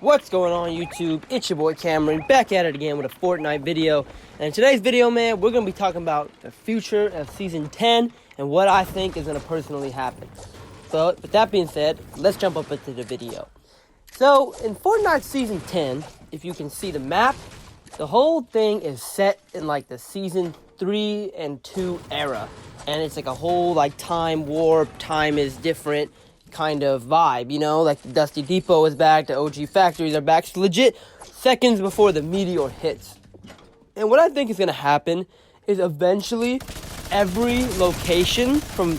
What's going on YouTube? It's your boy Cameron, back at it again with a Fortnite video. And in today's video, man, we're going to be talking about the future of Season 10 and what I think is going to personally happen. So, with that being said, let's jump up into the video. So, in Fortnite Season 10, if you can see the map, the whole thing is set in like the Season 3 and 2 era. And it's like a whole like time warp, time is different kind of vibe, you know, like the Dusty Depot is back, the OG factories are back. It's legit seconds before the meteor hits. And what I think is going to happen is eventually every location from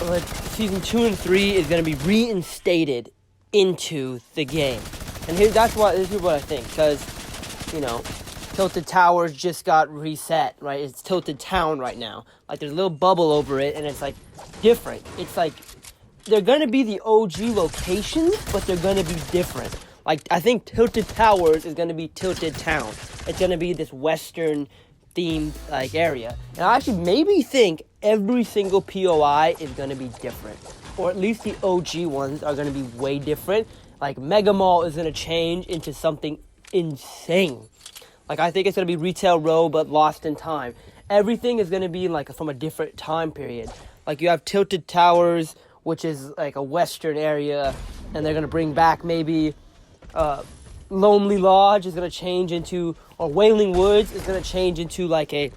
like Season 2 and 3 is going to be reinstated into the game. And this is what I think, because, you know, Tilted Towers just got reset, right? It's Tilted Town right now. Like, there's a little bubble over it, and it's, like, different. It's, like, they're going to be the OG locations, but they're going to be different. Like, I think Tilted Towers is going to be Tilted Town. It's going to be this Western themed, like, area. And I actually maybe think every single POI is going to be different. Or at least the OG ones are going to be way different. Like, Mega Mall is going to change into something insane. Like, I think it's going to be Retail Row, but lost in time. Everything is going to be, like, from a different time period. Like, you have Tilted Towers, which is, like, a western area, and they're going to bring back maybe Lonely Lodge is going to change into, or Wailing Woods is going to change into, like a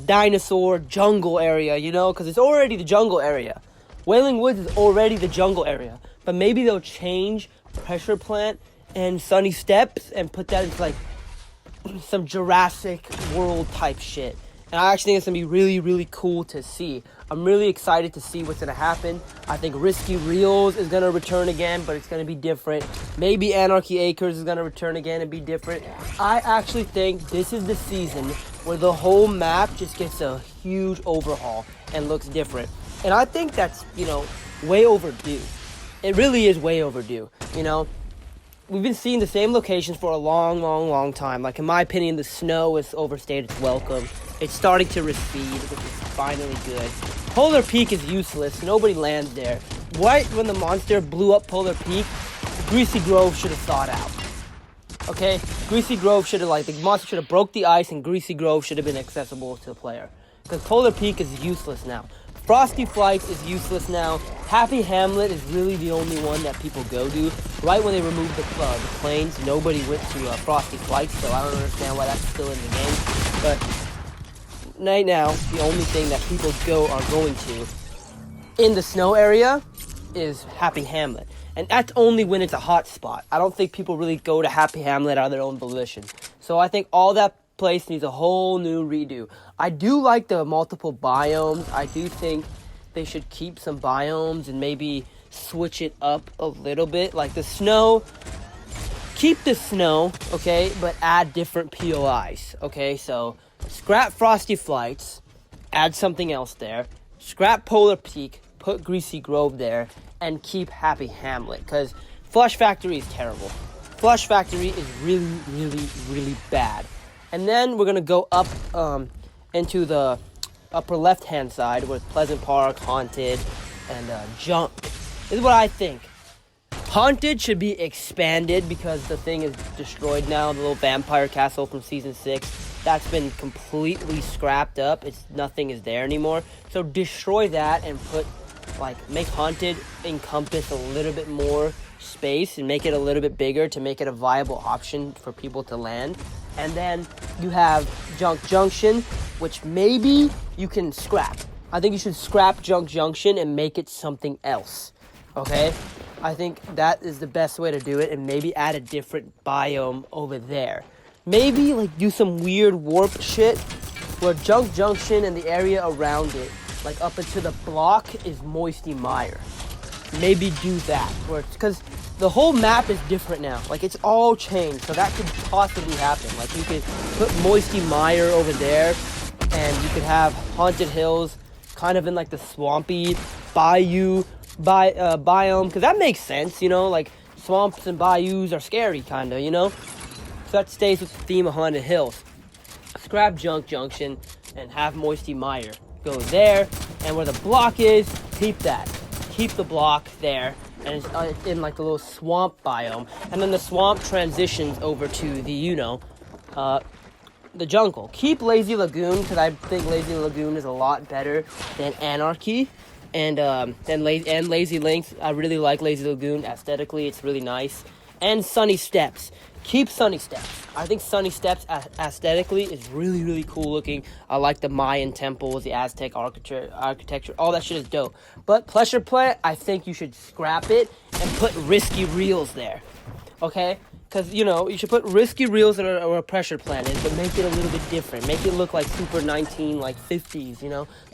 dinosaur jungle area, you know, because it's already the jungle area. Wailing Woods is already the jungle area, but maybe they'll change Pressure Plant and Sunny Steps and put that into like some Jurassic World type shit. And I actually think it's going to be really, really cool to see. I'm really excited to see what's going to happen. I think Risky Reels is going to return again, but it's going to be different. Maybe Anarchy Acres is going to return again and be different. I actually think this is the season where the whole map just gets a huge overhaul and looks different. And I think that's, you know, way overdue. It really is way overdue, you know. We've been seeing the same locations for a long, long, long time. Like, in my opinion, the snow has overstayed its welcome. It's starting to recede, which is finally good. Polar Peak is useless. Nobody lands there. Right when the monster blew up Polar Peak, Greasy Grove should have thawed out. Okay? Greasy Grove should have, like, the monster should have broke the ice, and Greasy Grove should have been accessible to the player. Because Polar Peak is useless now. Frosty Flights is useless now. Happy Hamlet is really the only one that people go to. Right when they removed the planes, nobody went to Frosty Flights, so I don't understand why that's still in the game. But right now, the only thing that people are going to in the snow area is Happy Hamlet. And that's only when it's a hot spot. I don't think people really go to Happy Hamlet out of their own volition. So I think all that place needs a whole new redo. I do like the multiple biomes. I do think they should keep some biomes and maybe switch it up a little bit. Like the snow, keep the snow, okay, but add different POIs, okay? So scrap Frosty Flights, add something else there. Scrap Polar Peak, put Greasy Grove there, and keep Happy Hamlet, because Flush Factory is terrible. Flush Factory is really, really, really bad. And then we're going to go up into the upper left-hand side with Pleasant Park, Haunted, and Junk. This is what I think. Haunted should be expanded because the thing is destroyed now. The little vampire castle from Season 6. That's been completely scrapped up. Nothing is there anymore. So destroy that and make Haunted encompass a little bit more space and make it a little bit bigger to make it a viable option for people to land. And then you have Junk Junction, which maybe you can scrap. I think you should scrap Junk Junction and make it something else, okay? I think that is the best way to do it, and maybe add a different biome over there. Maybe, like, do some weird warp shit where Junk Junction and the area around it, like up into the block, is Moisty Mire. Maybe do that, because the whole map is different now. Like, it's all changed, so that could possibly happen. Like, you could put Moisty Mire over there, and you could have Haunted Hills kind of in, like, the swampy bayou biome, because that makes sense, you know? Like, swamps and bayous are scary, kind of, you know? So that stays with the theme of Haunted Hills. Scrap Junk Junction and have Moisty Mire go there, and where the block is, keep that. Keep the block there, and it's in like the little swamp biome, and then the swamp transitions over to the the jungle. Keep Lazy Lagoon, because I think Lazy Lagoon is a lot better than Anarchy and Lazy Links. I really like Lazy Lagoon aesthetically; it's really nice. And Sunny Steps. Keep Sunny Steps. I think Sunny Steps aesthetically is really, really cool looking. I like the Mayan temples, the Aztec architecture. All that shit is dope. But Pleasure Plant, I think you should scrap it and put Risky Reels there. Okay? Because, you should put Risky Reels or a Pressure Plant in, but make it a little bit different. Make it look like super 50s,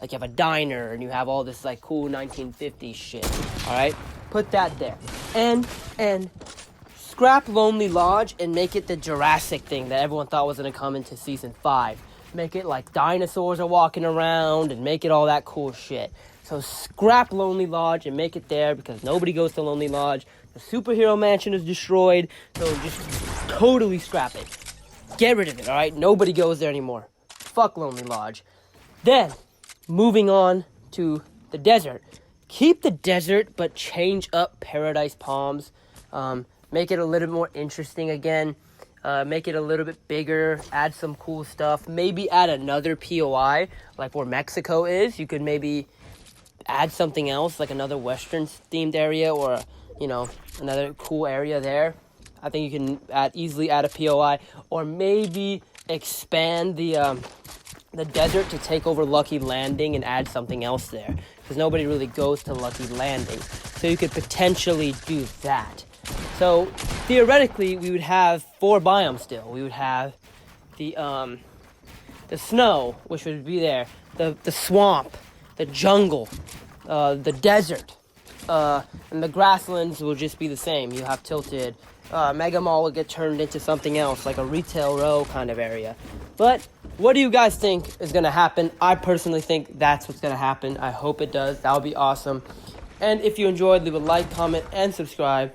Like you have a diner and you have all this, like, cool 1950s shit. Alright? Put that there. And scrap Lonely Lodge and make it the Jurassic thing that everyone thought was going to come into Season 5. Make it like dinosaurs are walking around and make it all that cool shit. So scrap Lonely Lodge and make it there because nobody goes to Lonely Lodge. The superhero mansion is destroyed, so just totally scrap it. Get rid of it, alright? Nobody goes there anymore. Fuck Lonely Lodge. Then, moving on to the desert. Keep the desert, but change up Paradise Palms. Make it a little bit more interesting again. Make it a little bit bigger. Add some cool stuff. Maybe add another POI, like where Mexico is. You could maybe add something else, like another Western-themed area or, another cool area there. I think you can easily add a POI. Or maybe expand the desert to take over Lucky Landing and add something else there. Because nobody really goes to Lucky Landing. So you could potentially do that. So, theoretically, we would have 4 biomes still. We would have the snow, which would be there, the swamp, the jungle, the desert, and the grasslands will just be the same. You have Tilted. Mega Mall will get turned into something else, like a retail row kind of area. But what do you guys think is going to happen? I personally think that's what's going to happen. I hope it does. That would be awesome. And if you enjoyed, leave a like, comment, and subscribe.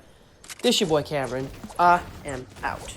This your boy Cameron. I am out.